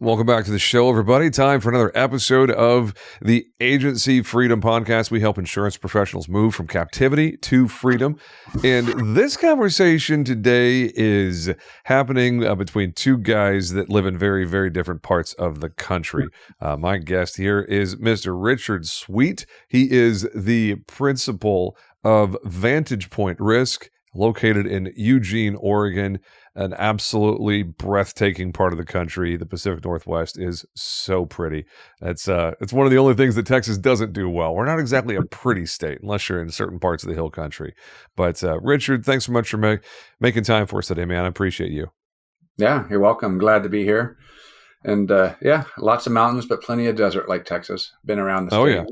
Welcome back to the show, everybody. Time for another episode of the Agency Freedom Podcast. We help insurance professionals move from captivity to freedom. And this conversation today is happening between two guys that live in very, very different parts of the country. My guest here is Mr. Richard Sweet. He is the principal of Vantage Point Risk, located in Eugene, Oregon, an absolutely breathtaking part of the country. The Pacific Northwest is so pretty. It's one of the only things that Texas doesn't do well. We're not exactly a pretty state unless you're in certain parts of the hill country. But Richard, thanks so much for making time for us today, man. I appreciate you. Yeah, you're welcome. Glad to be here. And yeah, lots of mountains, but plenty of desert like Texas. Been around the state. Oh, yeah.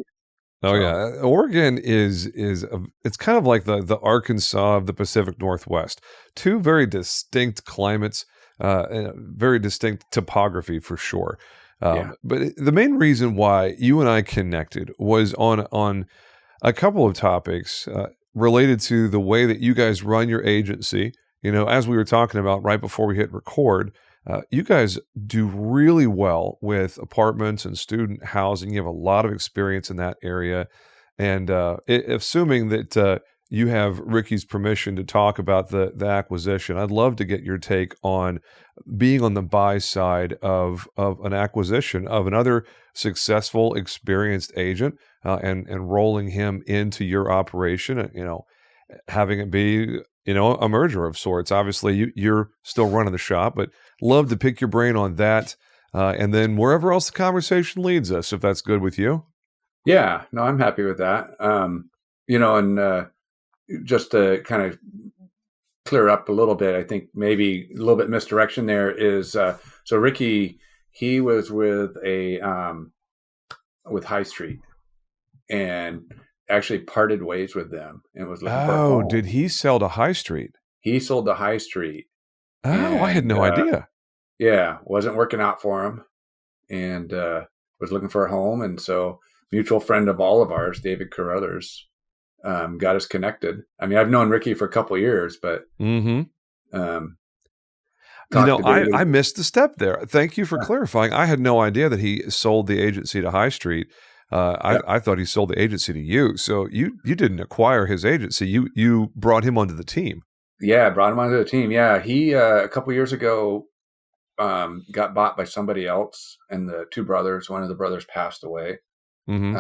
Oh, yeah. Oregon it's kind of like the Arkansas of the Pacific Northwest. Two very distinct climates, and very distinct topography for sure. But the main reason why you and I connected was on a couple of topics related to the way that you guys run your agency. You know, as we were talking about right before we hit record, you guys do really well with apartments and student housing. You have a lot of experience in that area. And assuming that you have Ricky's permission to talk about the acquisition, I'd love to get your take on being on the buy side of an acquisition of another successful, experienced agent and rolling him into your operation, having it be a merger of sorts. Obviously, you're still running the shop, but love to pick your brain on that. And then wherever else the conversation leads us, if that's good with you. Yeah, no, I'm happy with that. And just to kind of clear up a little bit, I think maybe a little bit misdirection there is, so Ricky, he was with with High Street and actually parted ways with them and was looking for a home. Did he sell to High Street? He sold to High Street. Oh, I had no idea. Yeah, wasn't working out for him and was looking for a home. And so mutual friend of all of ours, David Carruthers, got us connected. I mean, I've known Ricky for a couple of years, but I missed the step there. Thank you for clarifying. I had no idea that he sold the agency to High Street. I thought he sold the agency to you. So you didn't acquire his agency. You brought him onto the team. Yeah, brought him onto the team. Yeah, he a couple years ago got bought by somebody else, and the two brothers. One of the brothers passed away. Mm-hmm.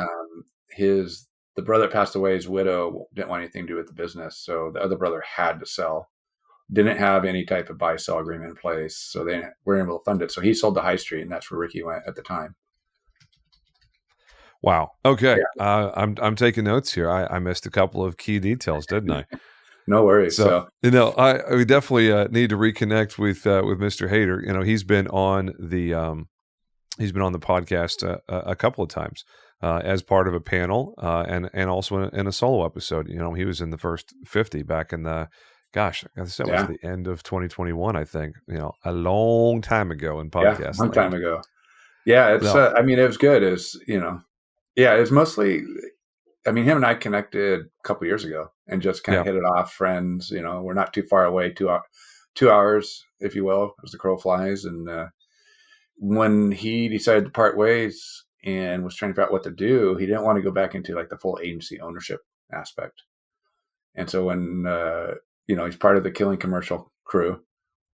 The brother that passed away, his widow didn't want anything to do with the business, so the other brother had to sell. Didn't have any type of buy-sell agreement in place, so they were able to fund it. So he sold to High Street, and that's where Ricky went at the time. Wow. Okay. Yeah. I'm taking notes here. I missed a couple of key details, didn't I? No worries. So we definitely need to reconnect with Mr. Hader. He's been on the podcast a couple of times as part of a panel and also in a solo episode. He was in the first 50 back in the was the end of 2021, I think. A long time ago in podcast. Yeah, long time ago. Yeah, it's. I mean, it was good. Yeah, it was mostly. I mean, him and I connected a couple years ago and just kind of hit it off. Friends, we're not too far away. 2 hours, if you will, as the crow flies. And when he decided to part ways and was trying to figure out what to do, he didn't want to go back into like the full agency ownership aspect. And so when he's part of the Killing Commercial crew,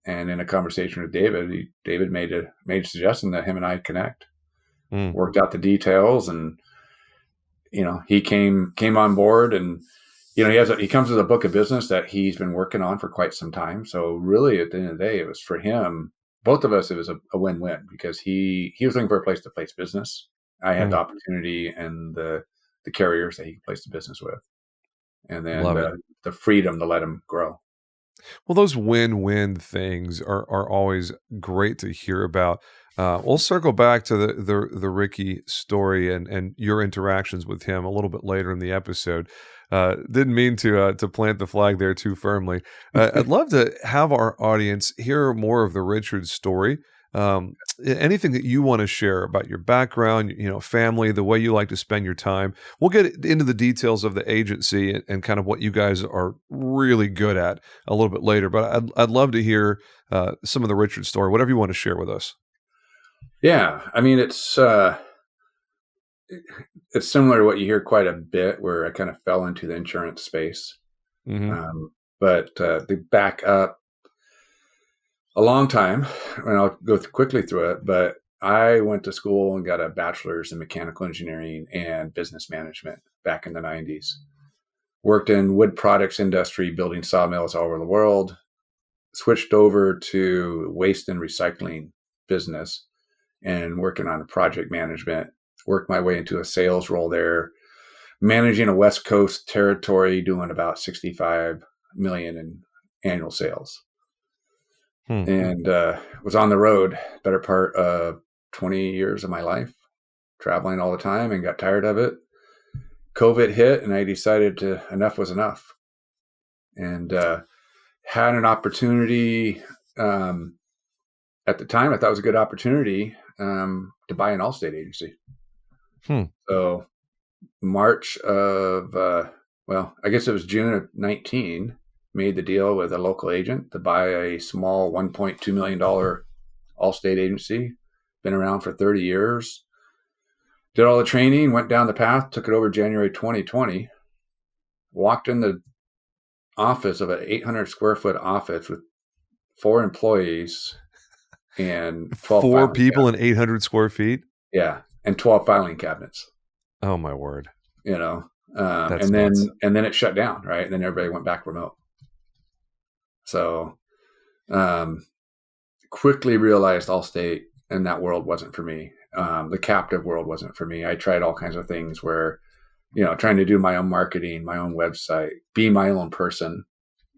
and in a conversation with David made a suggestion that him and I connect. Worked out the details, and he came on board, and he comes with a book of business that he's been working on for quite some time. So really, at the end of the day, it was for him, both of us, it was a win-win, because he was looking for a place to place business. I had the opportunity and the carriers that he could place the business with, and then the freedom to let him grow. Well, those win-win things are always great to hear about. We'll circle back to the Ricky story and your interactions with him a little bit later in the episode. Didn't mean to plant the flag there too firmly. I'd love to have our audience hear more of the Richard story. Anything that you want to share about your background, family, the way you like to spend your time. We'll get into the details of the agency and kind of what you guys are really good at a little bit later. But I'd love to hear some of the Richard story, whatever you want to share with us. Yeah. I mean, it's similar to what you hear quite a bit, where I kind of fell into the insurance space. Mm-hmm. But to back up a long time, and I'll go quickly through it, but I went to school and got a bachelor's in mechanical engineering and business management back in the 90s. Worked in wood products industry, building sawmills all over the world. Switched over to waste and recycling business and working on project management. Worked my way into a sales role there, managing a West Coast territory, doing about 65 million in annual sales. And was on the road better part of 20 years of my life, traveling all the time, and got tired of it. COVID hit, and I decided enough was enough, and had an opportunity. At the time, I thought it was a good opportunity to buy an Allstate agency. So March of, I guess it was June of 19, made the deal with a local agent to buy a small $1.2 million Allstate agency. Been around for 30 years. Did all the training, went down the path, took it over January 2020. Walked in the office of an 800 square foot office with 4 employees and 12 4 people cabinets. in 800 square feet. Yeah, and 12 filing cabinets. Oh my word! And then it shut down, right? And then everybody went back remote. So, quickly realized Allstate and that world wasn't for me. The captive world wasn't for me. I tried all kinds of things where, trying to do my own marketing, my own website, be my own person.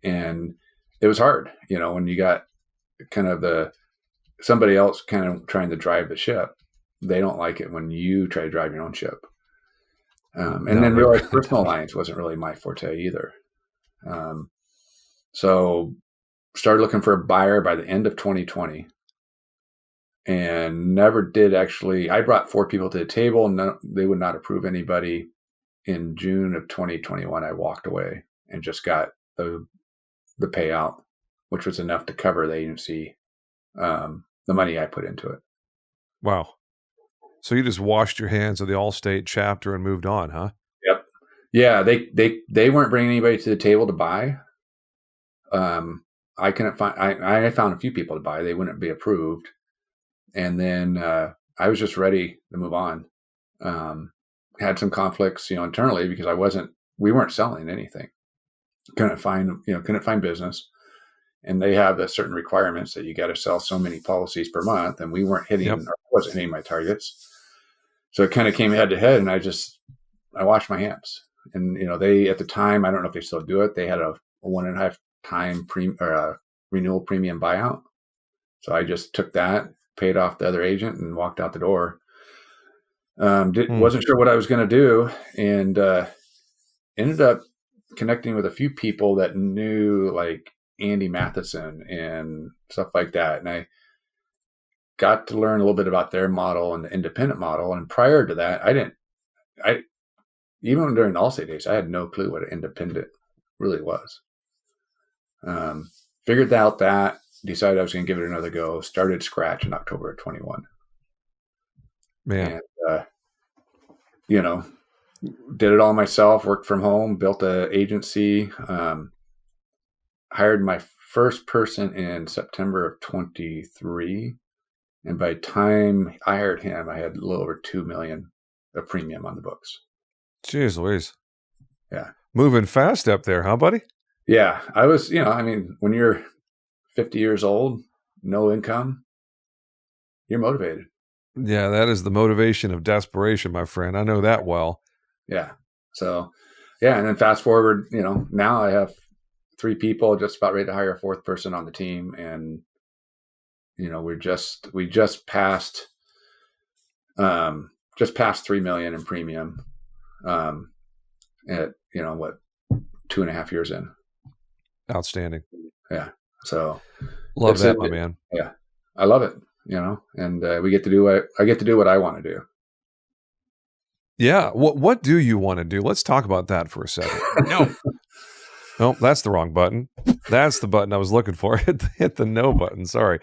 And it was hard, when you got kind of somebody else kind of trying to drive the ship. They don't like it when you try to drive your own ship. Then realized personal lines wasn't really my forte either. So started looking for a buyer by the end of 2020 and never did actually. I brought 4 people to the table. No, they would not approve anybody. In June of 2021, I walked away and just got the payout, which was enough to cover the agency, the money I put into it. Wow. So you just washed your hands of the Allstate chapter and moved on, huh? Yep. Yeah. They weren't bringing anybody to the table to buy. I couldn't find, I found a few people to buy. They wouldn't be approved. And then, I was just ready to move on. Had some conflicts, internally because we weren't selling anything. Couldn't find business. And they have the certain requirements that you got to sell so many policies per month. And we weren't hitting, or wasn't hitting my targets. So it kind of came head to head, and I washed my hands. And, they, at the time, I don't know if they still do it. They had a 1.5 time renewal premium buyout. So I just took that, paid off the other agent, and walked out the door. Wasn't sure what I was going to do, and ended up connecting with a few people that knew, like Andy Matheson and stuff like that. And I got to learn a little bit about their model and the independent model. And prior to that, even during the Allstate days, I had no clue what an independent really was. Figured out that, decided I was going to give it another go, started scratch in October of 21. Man. And, did it all myself, worked from home, built an agency, hired my first person in September of 23. And by the time I hired him, I had a little over $2 million of premium on the books. Jeez Louise. Yeah. Moving fast up there, huh, buddy? Yeah. I was, when you're 50 years old, no income, you're motivated. Yeah, that is the motivation of desperation, my friend. I know that well. Yeah. So, yeah. And then fast forward, now I have 3 people, just about ready to hire a 4th person on the team. And, we just passed 3 million in premium, at, 2.5 years in. Outstanding. Yeah. So love that, my man. Yeah. I love it, and I get to do what I want to do. Yeah. What do you want to do? Let's talk about that for a second. No. Oh, that's the wrong button. That's the button I was looking for. Hit the no button. Sorry.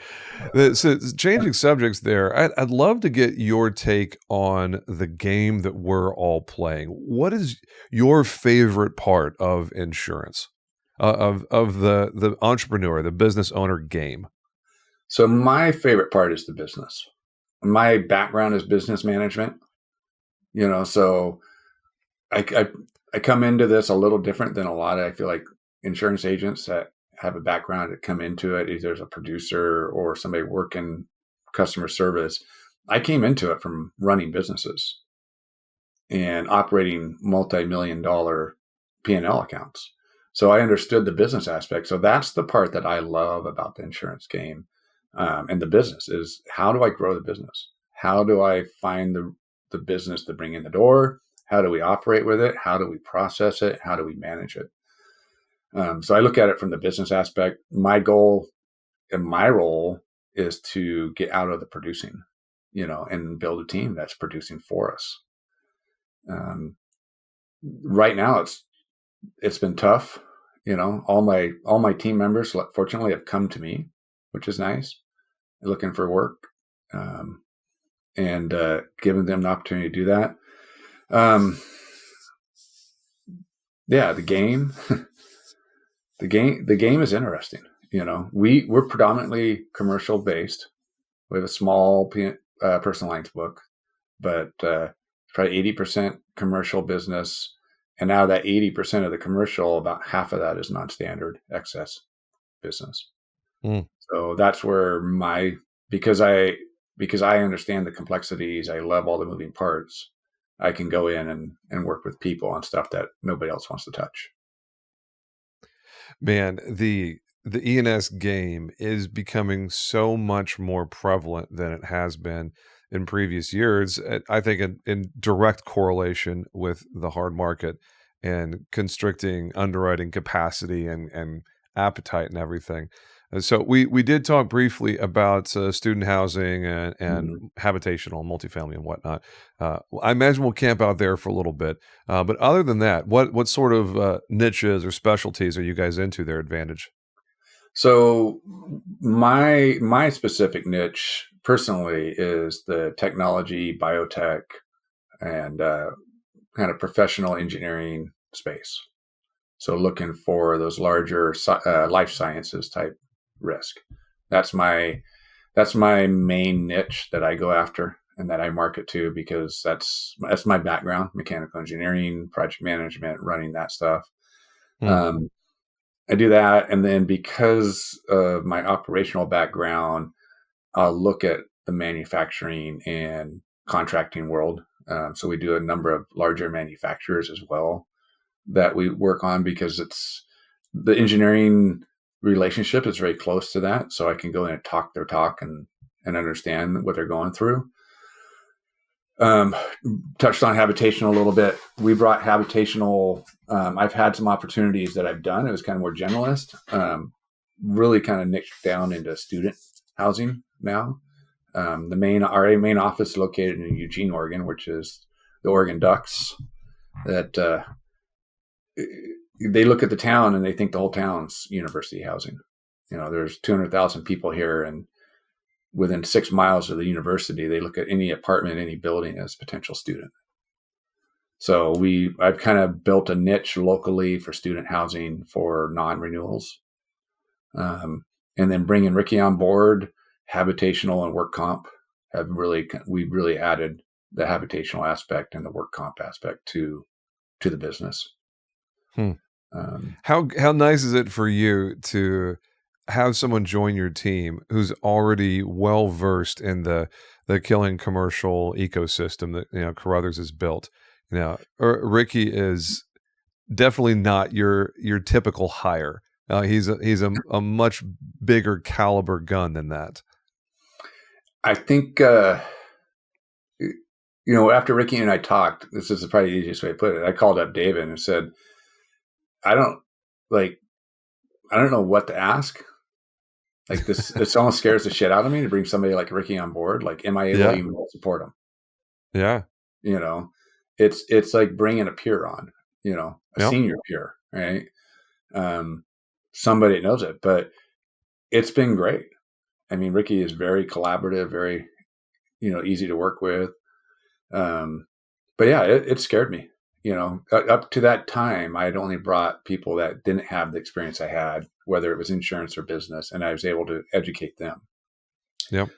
So changing subjects there, I'd love to get your take on the game that we're all playing. What is your favorite part of insurance, of the entrepreneur, the business owner game? So my favorite part is the business. My background is business management, so I I come into this a little different than a lot of, I feel like, insurance agents that have a background that come into it, either as a producer or somebody working customer service. I came into it from running businesses and operating multi-million dollar P&L accounts. So I understood the business aspect. So that's the part that I love about the insurance game, and the business is, how do I grow the business? How do I find the business to bring in the door? How do we operate with it? How do we process it? How do we manage it? So I look at it from the business aspect. My goal and my role is to get out of the producing, and build a team that's producing for us. Um, right now, it's been tough. All my team members, fortunately, have come to me, which is nice. They're looking for work, and giving them the opportunity to do that. Yeah, the game, the game is interesting. We're predominantly commercial based. We have a small personal lines book, but probably 80% commercial business. And out of that 80% of the commercial, about half of that is non-standard excess business. Mm. So that's where because I understand the complexities, I love all the moving parts. I can go in and work with people on stuff that nobody else wants to touch. Man, the E&S game is becoming so much more prevalent than it has been in previous years. I think in direct correlation with the hard market and constricting underwriting capacity and appetite and everything. So we did talk briefly about student housing and Mhm. habitational, multifamily, and whatnot. I imagine we'll camp out there for a little bit. But other than that, what sort of niches or specialties are you guys into there, Advantage? So my specific niche personally is the technology, biotech, and kind of professional engineering space. So looking for those larger life sciences type risk. That's my that's my main niche that I go after and that I market to, because that's my background: mechanical engineering, project management, running that stuff. Hmm. Um, I do that, and then because of my operational background, I'll look at the manufacturing and contracting world. So we do a number of larger manufacturers as well that we work on, because it's the engineering relationship is very close to that. So I can go in and talk their talk and understand what they're going through. Um, Touched on habitational a little bit. We brought habitational. I've had some opportunities that I've done. It was kind of more generalist, really kind of niched down into student housing now. Our main office is located in Eugene, Oregon, which is the Oregon Ducks. That they look at the town and they think the whole town's university housing. There's 200,000 people here, and within 6 miles of the university, they look at any apartment, any building as potential student. So I've kind of built a niche locally for student housing for non-renewals, and then bringing Ricky on board, habitational and work comp we've really added the habitational aspect and the work comp aspect to the business. Hmm. Um, How nice is it for you to have someone join your team who's already well versed in the killing commercial ecosystem that Carruthers has built? Ricky is definitely not your typical hire. He's a much bigger caliber gun than that. I think after Ricky and I talked, this is probably the easiest way to put it. I called up David and said, I don't like I don't know what to ask. Like this, it almost scares the shit out of me to bring somebody like Ricky on board. Like, am I able to Yeah, even support him? yeah, You know, it's like bringing a peer on. A yep. senior peer, right? somebody that knows it. But it's been great. I mean, Ricky is very collaborative, very, easy to work with. But yeah, it scared me. Up to that time, I had only brought people that didn't have the experience I had, whether it was insurance or business, and I was able to educate them. Yep.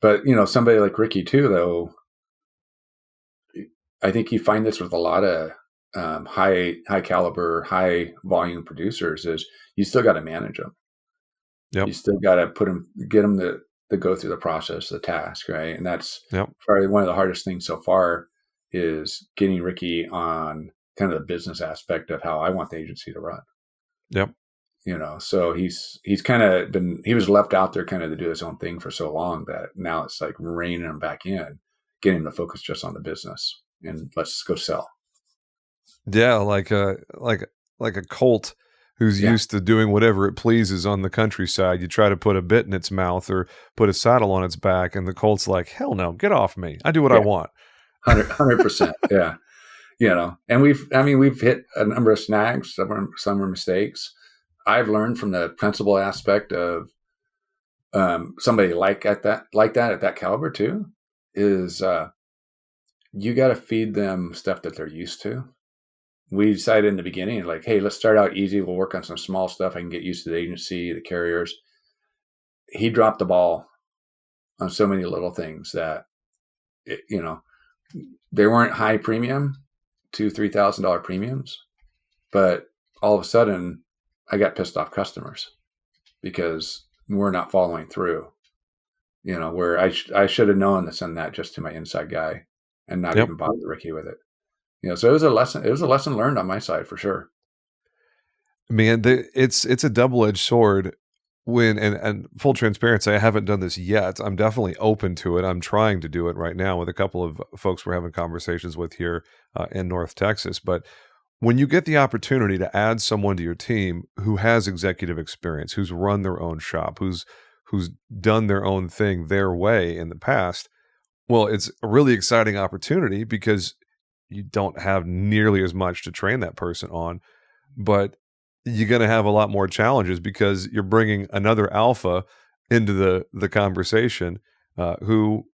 But, somebody like Ricky too, though, I think you find this with a lot of high caliber, high volume producers is you still got to manage them. Yep. You still got to get them to go through the process, the task, right? And that's probably one of the hardest things so far is getting Ricky on kind of the business aspect of how I want the agency to run. Yep. So he's kind of he was left out there kind of to do his own thing for so long that now it's like reining him back in, getting him to focus just on the business and let's go sell. Yeah. Like a colt who's used to doing whatever it pleases on the countryside. You try to put a bit in its mouth or put a saddle on its back, and the colt's like, hell no, get off me. I do what I want. 100%. Yeah. And we've hit a number of snags. Some are mistakes. I've learned from the principal aspect of somebody at that caliber too, is you got to feed them stuff that they're used to. We decided in the beginning, like, hey, let's start out easy. We'll work on some small stuff. I can get used to the agency, the carriers. He dropped the ball on so many little things that, they weren't high premium, $2,000-$3,000 premiums, but all of a sudden I got pissed off customers because we're not following through, where I should have known to send that just to my inside guy and not even bother Ricky with it. So it was a lesson learned on my side for sure. Man, it's a double-edged sword. And full transparency, I haven't done this yet. I'm definitely open to it. I'm trying to do it right now with a couple of folks we're having conversations with here in North Texas. But when you get the opportunity to add someone to your team who has executive experience, who's run their own shop, who's done their own thing their way in the past, well, it's a really exciting opportunity because you don't have nearly as much to train that person on, but you're going to have a lot more challenges because you're bringing another alpha into the conversation who,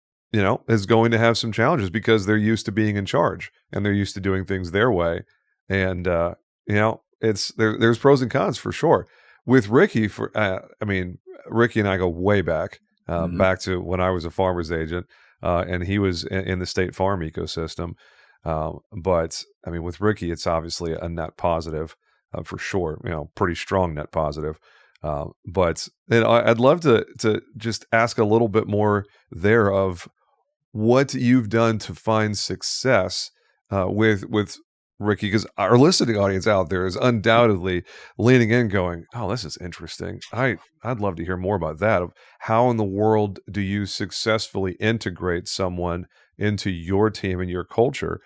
is going to have some challenges because they're used to being in charge and they're used to doing things their way. And, there's pros and cons for sure. With Ricky, Ricky and I go way back, back to when I was a farmer's agent and he was in the state farm ecosystem. But with Ricky, it's obviously a net positive for sure, pretty strong net positive. But I'd love to just ask a little bit more there of what you've done to find success with Ricky, because our listening audience out there is undoubtedly leaning in going, oh, this is interesting. I'd love to hear more about that. Of how in the world do you successfully integrate someone into your team and your culture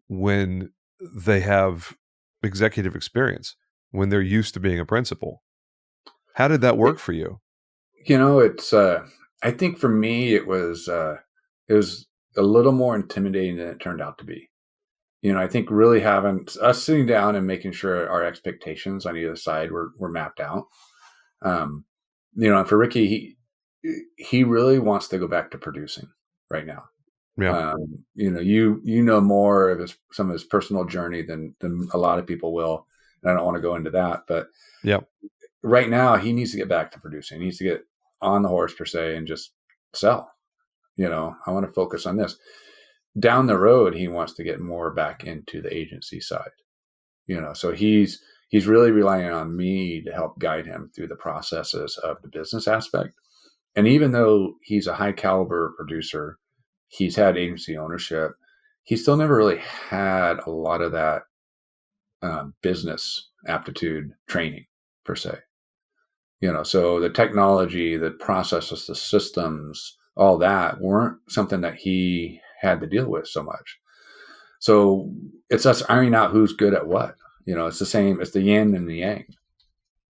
when they have executive experience, when they're used to being a principal? How did that work for you? It's I think for me it was a little more intimidating than it turned out to be. I think really having us sitting down and making sure our expectations on either side were mapped out. And for Ricky, he really wants to go back to producing right now. Yeah. You know more of some of his personal journey than a lot of people will. And I don't want to go into that, but right now he needs to get back to producing. He needs to get on the horse per se and just sell. I want to focus on this. Down the road, he wants to get more back into the agency side. So he's really relying on me to help guide him through the processes of the business aspect. And even though he's a high caliber producer, he's had agency ownership, he still never really had a lot of that business aptitude training per se. So the technology, the processes, the systems, all that weren't something that he had to deal with so much. So it's us ironing out who's good at what. It's the same. It's the yin and the yang.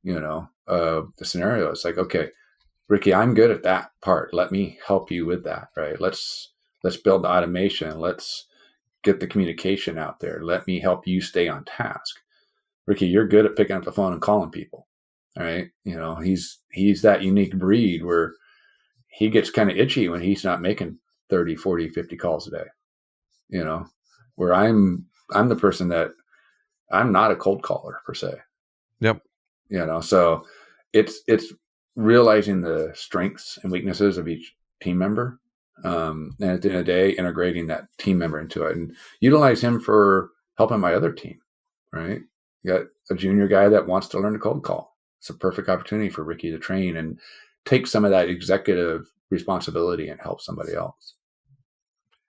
The scenario. It's like, okay, Ricky, I'm good at that part. Let me help you with that. Right? Let's build the automation. Let's get the communication out there. Let me help you stay on task. Ricky, you're good at picking up the phone and calling people. All right. He's that unique breed where he gets kind of itchy when he's not making 30, 40, 50 calls a day, where I'm the person that I'm not a cold caller per se. Yep. So it's realizing the strengths and weaknesses of each team member. And at the end of the day, integrating that team member into it and utilize him for helping my other team, right? You got a junior guy that wants to learn to cold call. It's a perfect opportunity for Ricky to train and take some of that executive responsibility and help somebody else.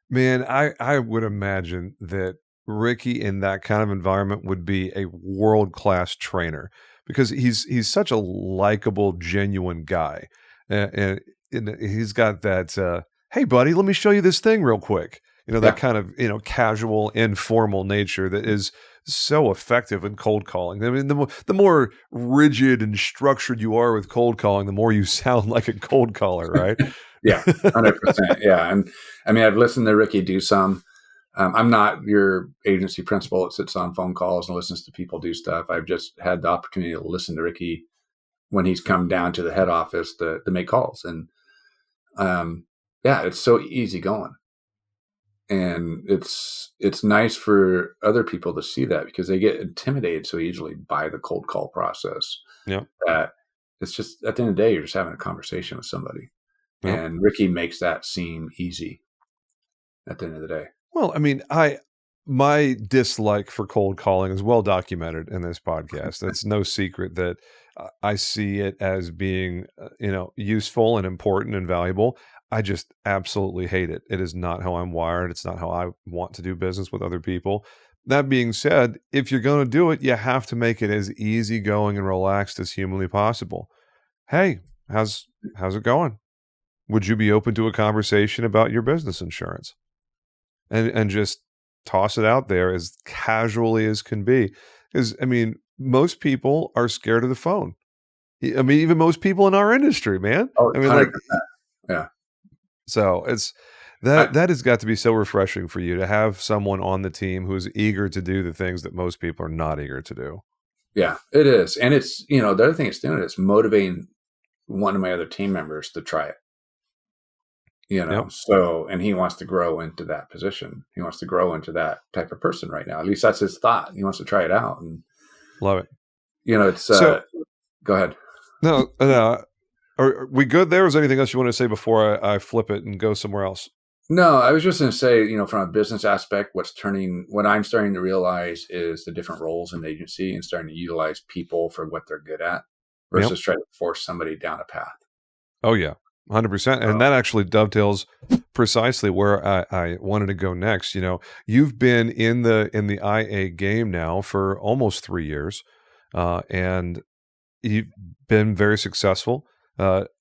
Man, I would imagine that Ricky in that kind of environment would be a world-class trainer because he's such a likable, genuine guy. And he's got that, hey, buddy, let me show you this thing real quick. That kind of, casual, informal nature that is so effective in cold calling. I mean, the more rigid and structured you are with cold calling, the more you sound like a cold caller, right? Yeah, 100%. Yeah. And I mean, I've listened to Ricky do some. I'm not your agency principal that sits on phone calls and listens to people do stuff. I've just had the opportunity to listen to Ricky when he's come down to the head office to make calls. And it's so easy going. And it's nice for other people to see that because they get intimidated so easily by the cold call process. Yeah. That it's just at the end of the day, you're just having a conversation with somebody. Yep. And Ricky makes that seem easy at the end of the day. Well, I mean, my dislike for cold calling is well documented in this podcast. It's no secret that I see it as being, useful and important and valuable. I just absolutely hate it. It is not how I'm wired. It's not how I want to do business with other people. That being said, if you're going to do it, you have to make it as easygoing and relaxed as humanly possible. Hey, how's it going? Would you be open to a conversation about your business insurance? And just toss it out there as casually as can be. Because, I mean, most people are scared of the phone. I mean, even most people in our industry, man. Oh, I mean, 100%. Yeah. So it's that has got to be so refreshing for you to have someone on the team who's eager to do the things that most people are not eager to do. Yeah, it is. And it's, the other thing it's doing is motivating one of my other team members to try it. Yep. So, and he wants to grow into that position. He wants to grow into that type of person right now. At least that's his thought. He wants to try it out. And love it. It's, go ahead. No, are we good there? Is there anything else you want to say before I flip it and go somewhere else? No, I was just going to say, from a business aspect, what I'm starting to realize is the different roles in the agency and starting to utilize people for what they're good at versus trying to force somebody down a path. Oh, yeah. 100%. And that actually dovetails precisely where I wanted to go next. You've been in the IA game now for almost 3 years, and you've been very successful.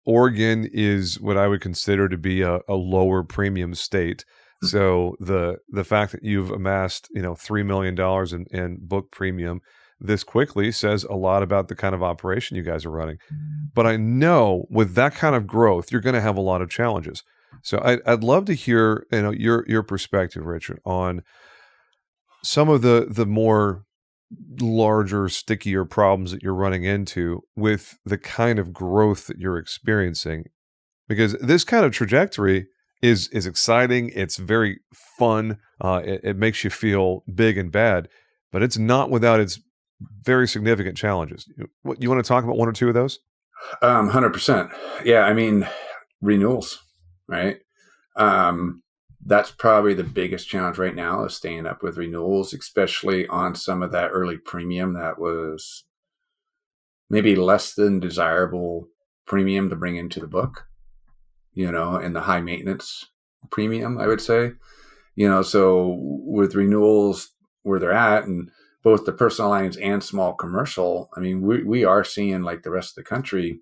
Oregon is what I would consider to be a lower premium state. Mm-hmm. So the fact that you've amassed $3 million in book premium this quickly says a lot about the kind of operation you guys are running. But I know with that kind of growth, you're going to have a lot of challenges. So I'd love to hear your perspective, Richard, on some of the more larger, stickier problems that you're running into with the kind of growth that you're experiencing. Because this kind of trajectory is exciting. It's very fun. It makes you feel big and bad, but it's not without its very significant challenges. You want to talk about one or two of those? 100%. Yeah. I mean, renewals, right? That's probably the biggest challenge right now is staying up with renewals, especially on some of that early premium that was maybe less than desirable premium to bring into the book, and the high maintenance premium, I would say, so with renewals where they're at and both the personal lines and small commercial, I mean, we are seeing like the rest of the country,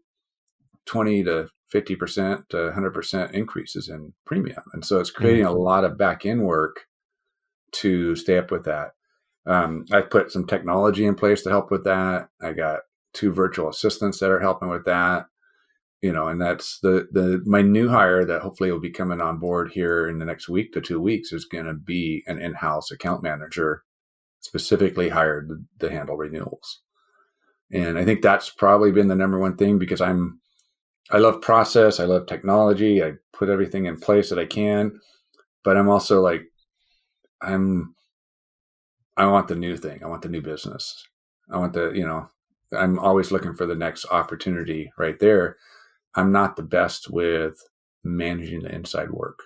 20 to 50% to 100% increases in premium. And so it's creating a lot of back end work to stay up with that. I've put some technology in place to help with that. I got 2 virtual assistants that are helping with that, and that's my new hire that hopefully will be coming on board here in the next week to 2 weeks is going to be an in-house account manager. specifically hired to handle renewals. And I think that's probably been the number one thing, because I love process. I love technology. I put everything in place that I can, but I'm also like, I want the new thing. I want the new business. I want I'm always looking for the next opportunity right there. I'm not the best with managing the inside work,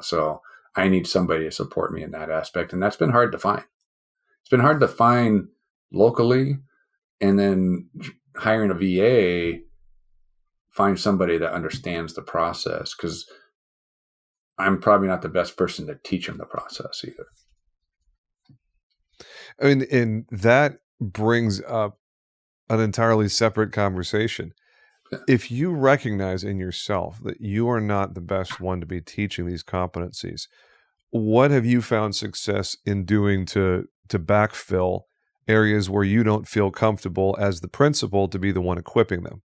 so I need somebody to support me in that aspect. And that's been hard to find. It's been hard to find locally, and then hiring a VA, find somebody that understands the process, because I'm probably not the best person to teach them the process either. I mean, and that brings up an entirely separate conversation. Yeah. If you recognize in yourself that you are not the best one to be teaching these competencies, what have you found success in doing to backfill areas where you don't feel comfortable as the principal to be the one equipping them?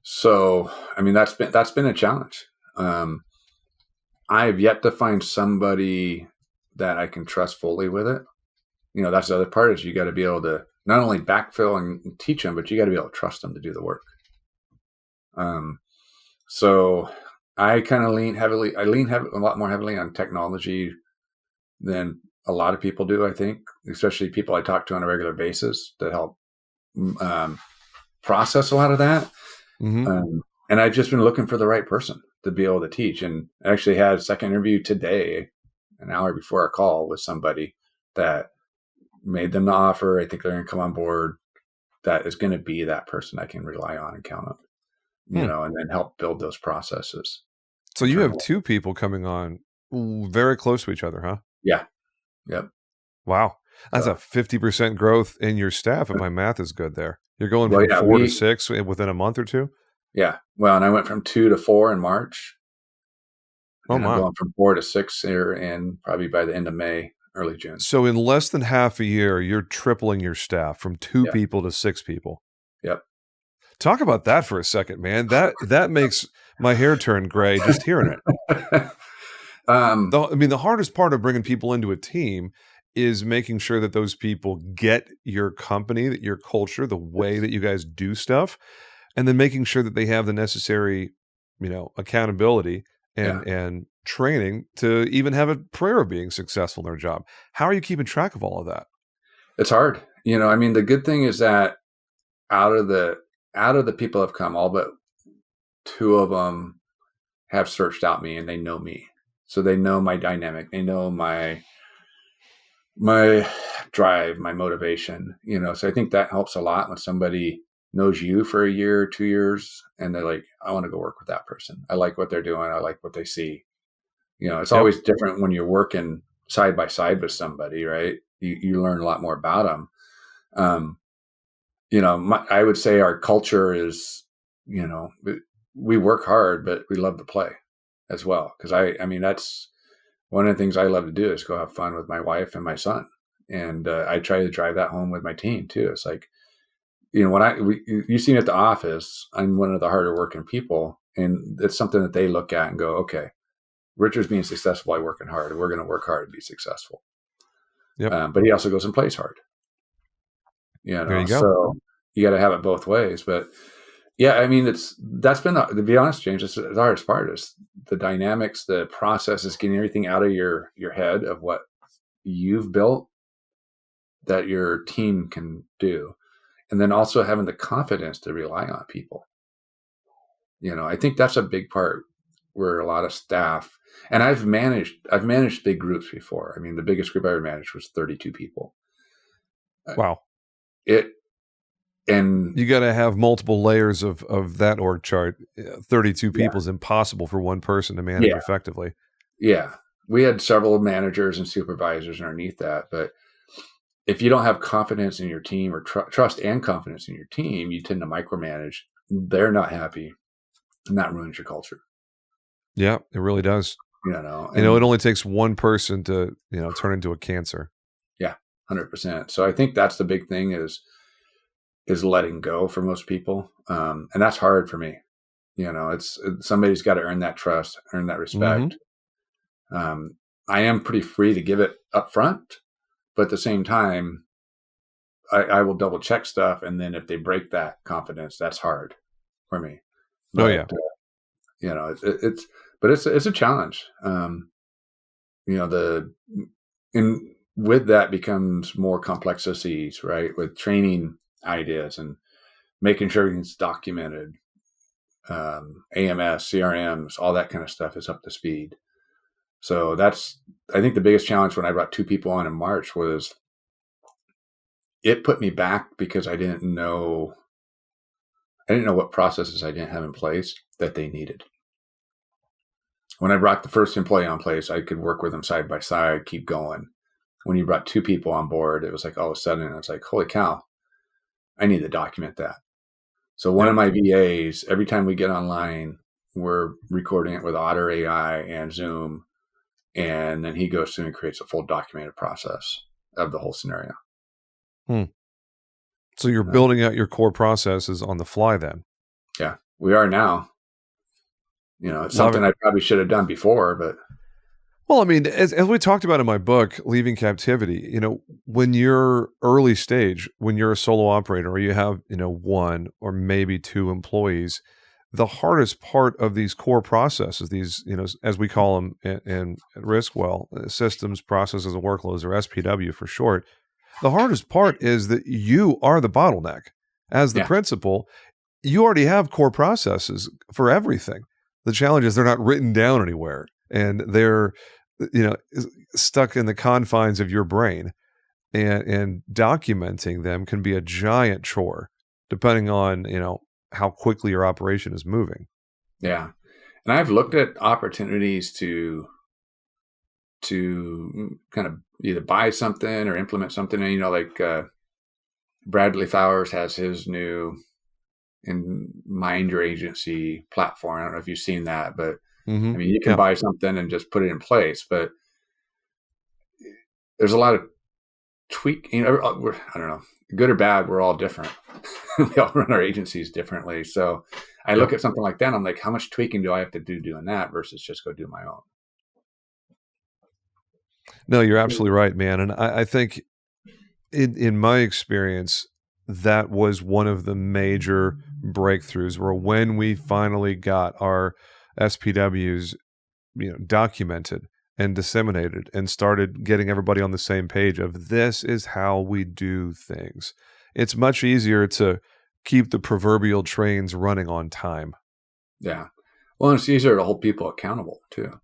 So, I mean, that's been a challenge. I have yet to find somebody that I can trust fully with it. That's the other part, is you got to be able to not only backfill and teach them, but you got to be able to trust them to do the work. So I kind of lean a lot more heavily on technology than a lot of people do, I think, especially people I talk to on a regular basis that help process a lot of that. Mm-hmm. And I've just been looking for the right person to be able to teach. And I actually had a second interview today, an hour before our call, with somebody that made them the offer. I think they're going to come on board. That is going to be that person I can rely on and count on, and then help build those processes. So you have two people coming on very close to each other, huh? Yeah. Yep. Wow. That's a 50% growth in your staff, if my math is good there. You're going from 4 to 6 within a month or two? Yeah. Well, and I went from 2 to 4 in March. Oh, and I'm going from 4 to 6 here, and probably by the end of May, early June. So in less than half a year, you're tripling your staff from 2 people to 6 people. Yep. Talk about that for a second, man. That makes my hair turn gray just hearing it. The hardest part of bringing people into a team is making sure that those people get your company, that your culture, the way that you guys do stuff, and then making sure that they have the necessary, accountability and training to even have a prayer of being successful in their job. How are you keeping track of all of that? It's hard. The good thing is that out of the people have come, all but 2 of them have searched out me, and they know me. So they know my dynamic. They know my drive, my motivation, so I think that helps a lot when somebody knows you for a year, 2 years, and they're like, I want to go work with that person. I like what they're doing. I like what they see. It's always different when you're working side by side with somebody, right? You learn a lot more about them. I would say our culture is, we work hard, but we love to play as well. Cause that's one of the things I love to do, is go have fun with my wife and my son. And I try to drive that home with my team too. It's like, you see me at the office, I'm one of the harder working people. And it's something that they look at and go, okay, Richard's being successful by working hard, and we're going to work hard to be successful. Yep. But he also goes and plays hard. There you go. So you got to have it both ways. But yeah, that's been, to be honest, James, it's the hardest part, is the dynamics, the processes, getting everything out of your head of what you've built that your team can do. And then also having the confidence to rely on people. I think that's a big part where a lot of staff, and I've managed big groups before. The biggest group I ever managed was 32 people. Wow. And you got to have multiple layers of that org chart. 32 people is impossible for one person to manage effectively. Yeah. We had several managers and supervisors underneath that, but if you don't have confidence in your team, or trust and confidence in your team, you tend to micromanage. They're not happy, and that ruins your culture. Yeah, it really does. It only takes one person to, turn into a cancer. Yeah, 100%. So I think that's the big thing, is letting go for most people. And that's hard for me. It's somebody's got to earn that trust, earn that respect. I am pretty free to give it up front, but at the same time, I will double check stuff, and then if they break that confidence, that's hard for me. Oh But yeah. It's a challenge. With that becomes more complexities, right? With training ideas and making sure everything's documented, AMS, CRMs, all that kind of stuff is up to speed. So I think the biggest challenge when I brought 2 people on in March was it put me back because I didn't know what processes I didn't have in place that they needed. When I brought the first employee on place, I could work with them side by side, keep going. When you brought 2 people on board, it was like all of a sudden, it's like, holy cow, I need to document that. So one of my VAs, every time we get online, we're recording it with Otter AI and Zoom. And then he goes through and creates a full documented process of the whole scenario. So you're building out your core processes on the fly then? Yeah, we are now. It's something I probably should have done before, but. Well, I mean, as we talked about in my book, Leaving Captivity, when you're early stage, when you're a solo operator or you have, 1 or maybe 2 employees, the hardest part of these core processes, these, as we call them in Riskwell, systems, processes, and workloads, or SPW for short, the hardest part is that you are the bottleneck. As the principal, you already have core processes for everything. The challenge is they're not written down anywhere, and they're stuck in the confines of your brain, and documenting them can be a giant chore depending on how quickly your operation is moving. Yeah, and I've looked at opportunities to kind of either buy something or implement something. And like Bradley Flowers has his new Mind Your Agency platform. I don't know if you've seen that, but I mean, you can buy something and just put it in place, but there's a lot of tweak. I don't know, good or bad, we're all different. We all run our agencies differently. So I look at something like that, and I'm like, how much tweaking do I have to do doing that versus just go do my own? No, you're absolutely right, man. And I think in my experience, that was one of the major breakthroughs, where when we finally got our SPWs, documented and disseminated and started getting everybody on the same page of this is how we do things. It's much easier to keep the proverbial trains running on time. Yeah. Well, and it's easier to hold people accountable too.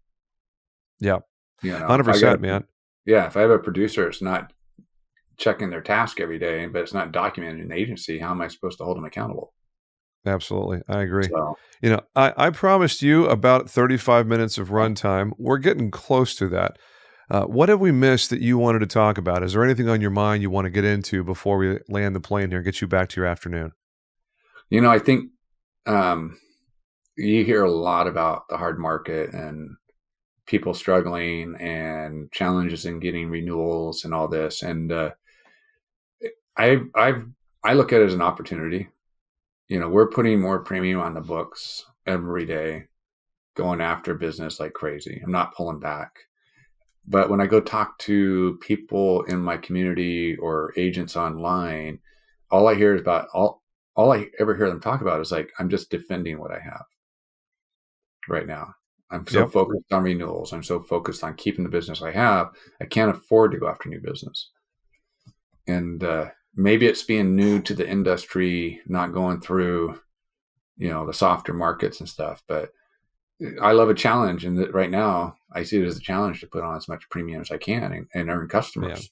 Yeah. 100%, man. Yeah. If I have a producer, it's not checking their task every day, but it's not documented in the agency, how am I supposed to hold them accountable? Absolutely. I agree. So, I promised you about 35 minutes of runtime. We're getting close to that. What have we missed that you wanted to talk about? Is there anything on your mind you want to get into before we land the plane here and get you back to your afternoon? I think you hear a lot about the hard market and people struggling and challenges in getting renewals and all this. And I look at it as an opportunity. We're putting more premium on the books every day, going after business like crazy. I'm not pulling back. But when I go talk to people in my community or agents online, all I hear is all I ever hear them talk about is like, I'm just defending what I have right now. I'm so focused on renewals. I'm so focused on keeping the business I have. I can't afford to go after new business. And maybe it's being new to the industry, not going through, the softer markets and stuff. But I love a challenge, and that right now I see it as a challenge to put on as much premium as I can and earn customers.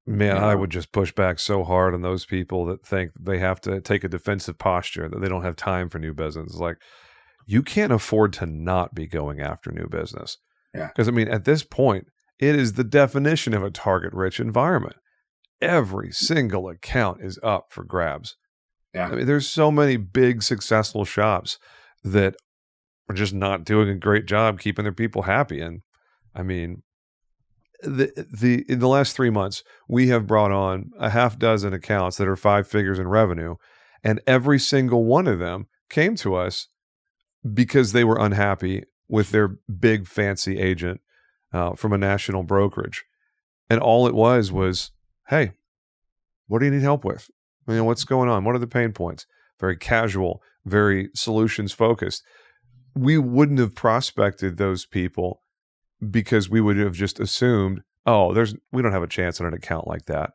Man, I would just push back so hard on those people that think they have to take a defensive posture, that they don't have time for new business. It's like, you can't afford to not be going after new business. Yeah. Because, at this point, it is the definition of a target-rich environment. Every single account is up for grabs. Yeah. There's so many big, successful shops that are just not doing a great job keeping their people happy. And, in the last 3 months, we have brought on a half dozen accounts that are 5 figures in revenue, and every single one of them came to us because they were unhappy with their big fancy agent from a national brokerage. And all it was, hey, what do you need help with? What's going on? What are the pain points? Very casual, very solutions focused. We wouldn't have prospected those people because we would have just assumed, oh, we don't have a chance on an account like that.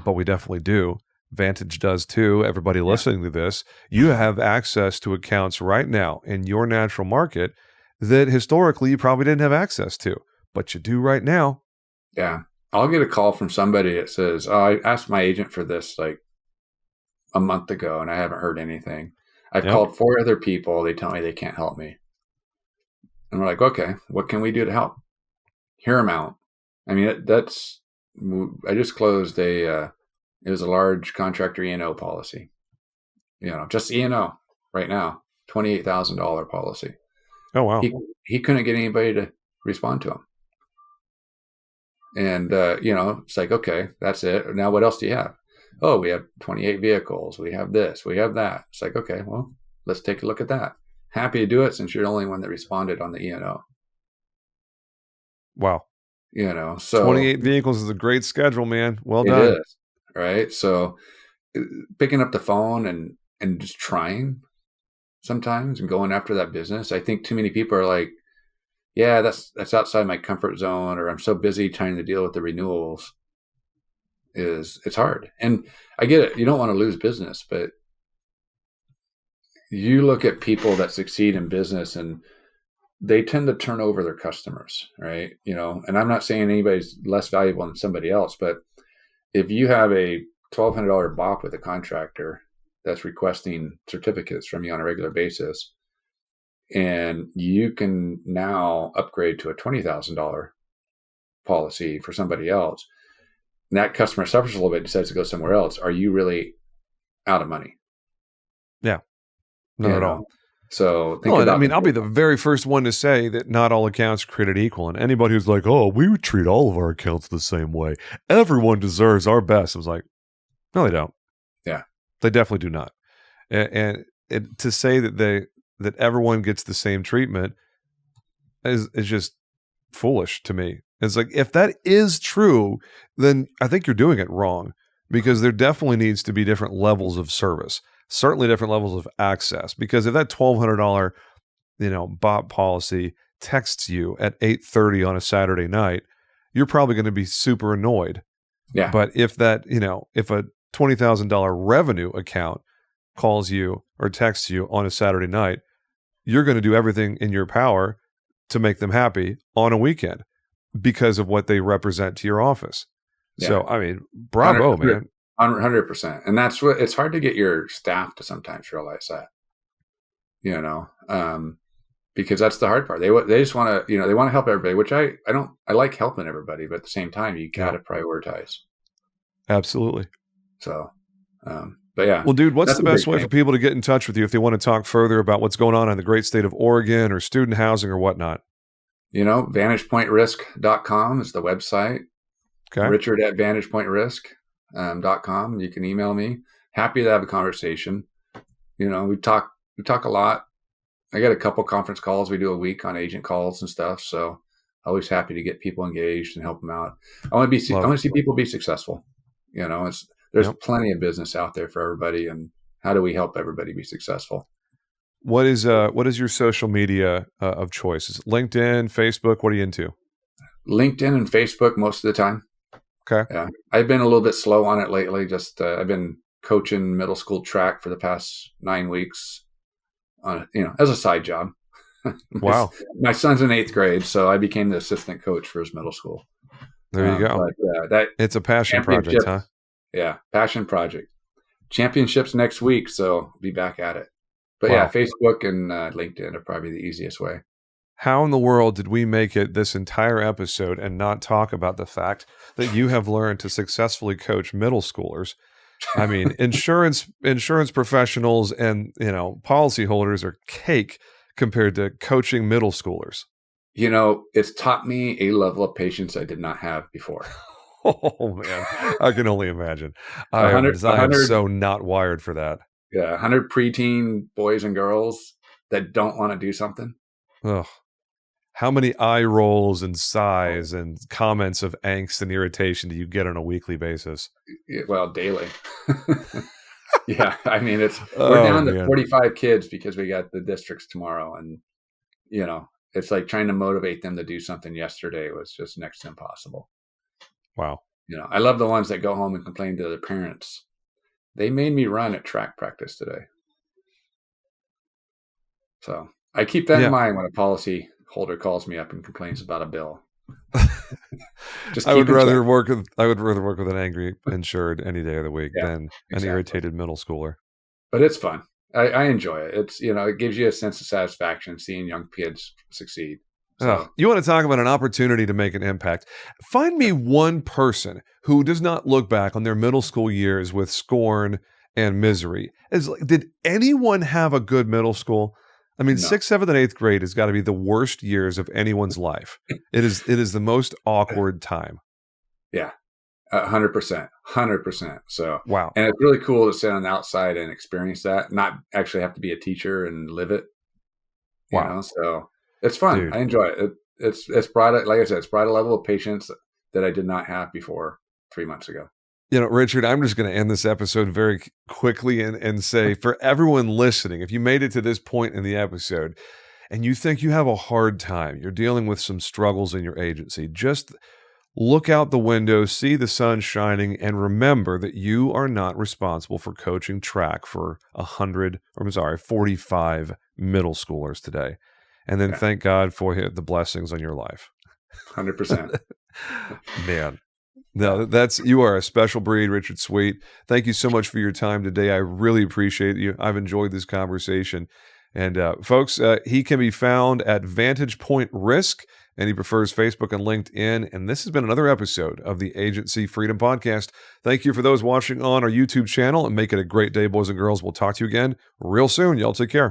But we definitely do. Vantage does too. Everybody listening to this, you have access to accounts right now in your natural market that historically you probably didn't have access to, but you do right now. Yeah. I'll get a call from somebody that says, oh, I asked my agent for this like a month ago and I haven't heard anything. I've called 4 other people. They tell me they can't help me. And we're like, okay, what can we do to help? Hear them out. I mean, I just closed it was a large contractor E&O policy. Just E&O right now, $28,000 policy. Oh, wow. He couldn't get anybody to respond to him. And, it's like, okay, that's it. Now, what else do you have? Oh, we have 28 vehicles. We have this, we have that. It's like, okay, well, let's take a look at that. Happy to do it since you're the only one that responded on the E&O. Wow. So 28 vehicles is a great schedule, man. Well done. It is, right? So picking up the phone and just trying sometimes and going after that business. I think too many people are like, yeah, that's outside my comfort zone, or I'm so busy trying to deal with the renewals. It's hard. And I get it. You don't want to lose business, but you look at people that succeed in business and they tend to turn over their customers, right? And I'm not saying anybody's less valuable than somebody else, but if you have a $1,200 BOP with a contractor that's requesting certificates from you on a regular basis, and you can now upgrade to a $20,000 policy for somebody else, and that customer suffers a little bit, decides to go somewhere else, are you really out of money? Yeah, not at all. So I'll be the very first one to say that not all accounts are created equal. And anybody who's like, oh, we treat all of our accounts the same way. Everyone deserves our best. I was like, no, they don't. Yeah. They definitely do not. And to say that everyone gets the same treatment is just foolish to me. It's like, if that is true, then I think you're doing it wrong, because there definitely needs to be different levels of service. Certainly different levels of access, because if that $1,200, BOP policy texts you at 8:30 on a Saturday night, you're probably going to be super annoyed. Yeah. But if that, if a $20,000 revenue account calls you or texts you on a Saturday night, you're going to do everything in your power to make them happy on a weekend because of what they represent to your office. Yeah. So, bravo, man. 100%. And that's what it's hard to get your staff to sometimes realize that, because that's the hard part. They just want to, they want to help everybody, which I like helping everybody, but at the same time, you got to prioritize. Absolutely. So, but yeah. Well, dude, what's the best way for people to get in touch with you if they want to talk further about what's going on in the great state of Oregon or student housing or whatnot? VantagePointRisk.com is the website. Okay. Richard at VantagePointRisk.com. You can email me. Happy to have a conversation. We talk a lot. I got a couple conference calls we do a week on agent calls and stuff. So always happy to get people engaged and help them out. I want to see people be successful. There's plenty of business out there for everybody, and how do we help everybody be successful? What is your social media of choice? Is it LinkedIn, Facebook? What are you into? LinkedIn and Facebook most of the time. Okay. Yeah, I've been a little bit slow on it lately. Just I've been coaching middle school track for the past 9 weeks, as a side job. Wow. My son's in 8th grade, so I became the assistant coach for his middle school. There you go. But, it's a passion project, huh? Yeah, passion project. Championships next week, so I'll be back at it. But wow. Yeah, Facebook and LinkedIn are probably the easiest way. How in the world did we make it this entire episode and not talk about the fact that you have learned to successfully coach middle schoolers? I mean, insurance professionals and, policyholders are cake compared to coaching middle schoolers. It's taught me a level of patience I did not have before. Oh, man. I can only imagine. I am so not wired for that. Yeah, 100 preteen boys and girls that don't want to do something. Ugh. how many eye rolls and sighs and comments of angst and irritation do you get on a weekly basis? Well, daily. Yeah, I mean, we're down to 45 kids because we got the districts tomorrow, and it's like trying to motivate them to do something yesterday was just next to impossible. Wow. I love the ones that go home and complain to their parents. They made me run at track practice today. So I keep that in mind when a policy holder calls me up and complains about a bill. I would rather work with an angry insured any day of the week than an irritated middle schooler. But it's fun. I enjoy it. It's it gives you a sense of satisfaction seeing young kids succeed. So. You want to talk about an opportunity to make an impact? Find me one person who does not look back on their middle school years with scorn and misery. Did anyone have a good middle school? I mean, 6th, 7th, and 8th grade has got to be the worst years of anyone's life. It is the most awkward time. Yeah, 100%, 100%. So wow, and it's really cool to sit on the outside and experience that, not actually have to be a teacher and live it. Wow, so it's fun. Dude. I enjoy it. It's brought it, like I said, it's brought a level of patience that I did not have before 3 months ago. Richard, I'm just going to end this episode very quickly and say for everyone listening, if you made it to this point in the episode and you think you have a hard time, you're dealing with some struggles in your agency, just look out the window, see the sun shining, and remember that you are not responsible for coaching track for 45 middle schoolers today. And then thank God for the blessings on your life. 100%. Man. No, you are a special breed, Richard Sweet. Thank you so much for your time today. I really appreciate you. I've enjoyed this conversation. And folks, he can be found at Vantage Point Risk, and he prefers Facebook and LinkedIn. And this has been another episode of the Agency Freedom Podcast. Thank you for those watching on our YouTube channel, and make it a great day, boys and girls. We'll talk to you again real soon. Y'all take care.